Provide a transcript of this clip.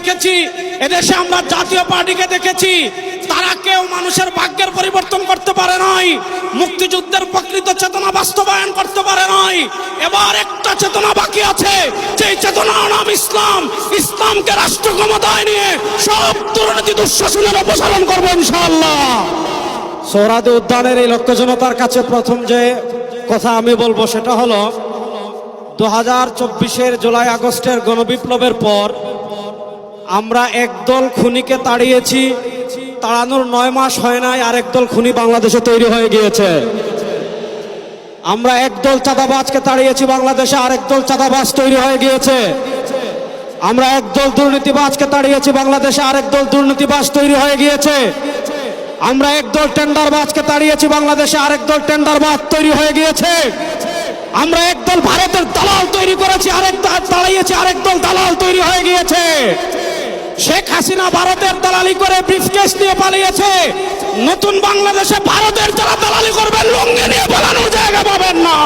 দেখেছি, এদেশে আমরা জাতীয় পার্টিকে দেখেছি, তারা কেউ মানুষের ভাগ্যের পরিবর্তন করতে পারে নাই, মুক্তিযুদ্ধের প্রকৃত চেতনা বাস্তবায়ন করতে পারে নাই। এবার একটা চেতনা বাকি আছে, যেই চেতনার নাম ইসলাম। ইসলামকে রাষ্ট্র ক্ষমতায় নিয়ে সব দুর্নীতি দুঃশাসনের অপসারণ করবো ইনশাআল্লাহ। সোহরাওয়ার্দী উদ্যানের এই লক্ষ্য জনতার কাছে প্রথম যে কথা আমি বলবো সেটা হলো 2024-এর জুলাই আগস্টের গণবিপ্লবের পর আমরা একদল খুনিকে তাড়িয়েছি, তাড়ানোর 9 মাস হয় নাই আর একদল খুনি বাংলাদেশে তৈরি হয়ে গিয়েছে। আমরা একদল চাঁদাবাজকে তাড়িয়েছি, বাংলাদেশে আরেকদল চাঁদাবাজ তৈরি হয়ে গিয়েছে। আমরা একদল দুর্নীতিবাজকে তাড়িয়েছি, বাংলাদেশে আরেকদল দুর্নীতিবাজ তৈরি হয়ে গিয়েছে। আমরা একদল টেন্ডারবাজকে তাড়িয়েছি, বাংলাদেশে আরেকদল টেন্ডারবাজ তৈরি হয়ে গিয়েছে। আমরা একদল ভারতের দালাল তৈরি করেছি, আরেকদল তাড়িয়েছি, আরেকদল দালাল তৈরি হয়ে গিয়েছে। শেখ হাসিনা ভারতের দালালি করে ব্রিফকেস নিয়ে পালিয়েছে। নতুন বাংলাদেশে ভারতের যারা দালালি করবেন লুঙ্গি নিয়ে পালানোর জায়গা পাবেন না।